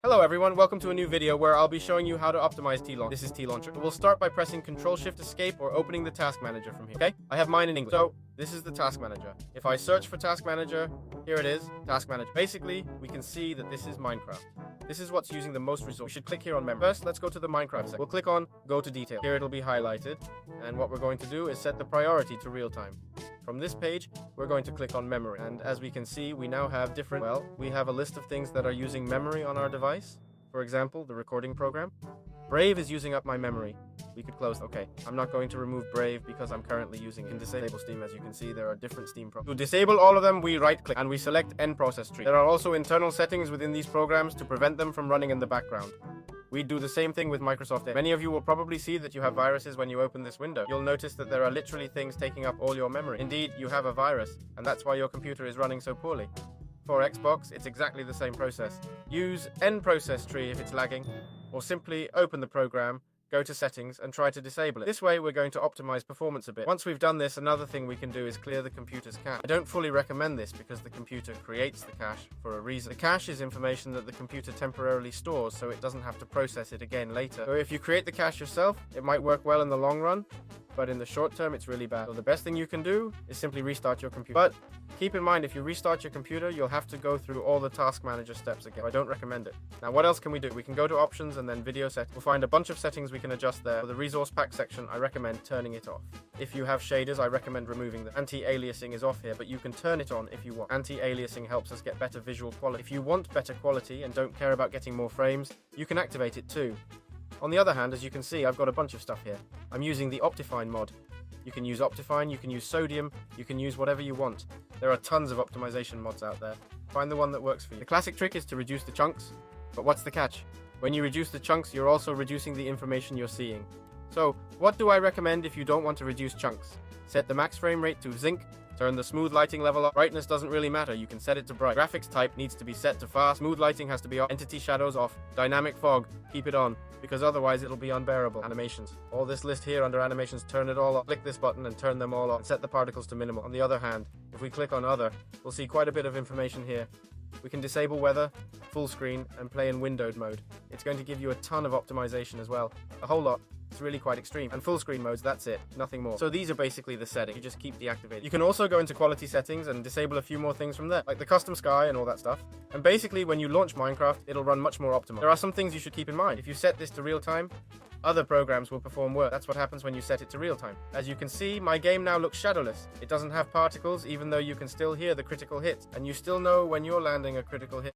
Hello everyone, welcome to a new video where I'll be showing you how to optimize TLauncher. This is TLauncher. We'll start by pressing Ctrl-Shift-Escape or opening the task manager from here, okay? I have mine in English. So, this is the task manager. If I search for task manager, here it is, task manager. Basically, we can see that this is Minecraft. This is what's using the most resources. We should click here on memory. First, let's go to the Minecraft section. We'll click on go to detail. Here it'll be highlighted. And what we're going to do is set the priority to real time. From this page, we're going to click on memory. And as we can see, we now have we have a list of things that are using memory on our device. For example, the recording program. Brave is using up my memory. We could close. Okay, I'm not going to remove Brave because I'm currently using it. In disable Steam, as you can see, there are different Steam programs. To disable all of them, we right-click and we select End Process Tree. There are also internal settings within these programs to prevent them from running in the background. We do the same thing with Microsoft Edge. Many of you will probably see that you have viruses when you open this window. You'll notice that there are literally things taking up all your memory. Indeed, you have a virus, and that's why your computer is running so poorly. For Xbox, it's exactly the same process. Use End Process Tree if it's lagging, or simply open the program, go to Settings, and try to disable it. This way, we're going to optimize performance a bit. Once we've done this, another thing we can do is clear the computer's cache. I don't fully recommend this because the computer creates the cache for a reason. The cache is information that the computer temporarily stores, so it doesn't have to process it again later. So if you create the cache yourself, it might work well in the long run, but in the short term, it's really bad. So the best thing you can do is simply restart your computer. But keep in mind, if you restart your computer, you'll have to go through all the task manager steps again. I don't recommend it. Now, what else can we do? We can go to options and then video settings. We'll find a bunch of settings we can adjust there. For the resource pack section, I recommend turning it off. If you have shaders, I recommend removing them. Anti-aliasing is off here, but you can turn it on if you want. Anti-aliasing helps us get better visual quality. If you want better quality and don't care about getting more frames, you can activate it too. On the other hand, as you can see, I've got a bunch of stuff here. I'm using the Optifine mod. You can use Optifine, you can use Sodium, you can use whatever you want. There are tons of optimization mods out there. Find the one that works for you. The classic trick is to reduce the chunks, but what's the catch? When you reduce the chunks, you're also reducing the information you're seeing. So, what do I recommend if you don't want to reduce chunks? Set the max frame rate to Zinc, turn the smooth lighting level up. Brightness doesn't really matter, you can set it to bright. Graphics type needs to be set to fast, smooth lighting has to be off, entity shadows off, dynamic fog, keep it on, because otherwise it'll be unbearable. Animations. All this list here under animations, turn it all off. Click this button and turn them all off, and set the particles to minimal. On the other hand, if we click on other, we'll see quite a bit of information here. We can disable weather, full screen, and play in windowed mode. It's going to give you a ton of optimization as well. A whole lot. It's really quite extreme. And full screen modes, that's it. Nothing more. So these are basically the settings. You just keep deactivated. You can also go into quality settings and disable a few more things from there, like the custom sky and all that stuff. And basically, when you launch Minecraft, it'll run much more optimal. There are some things you should keep in mind. If you set this to real time, other programs will perform worse. That's what happens when you set it to real time. As you can see, my game now looks shadowless. It doesn't have particles, even though you can still hear the critical hits. And you still know when you're landing a critical hit.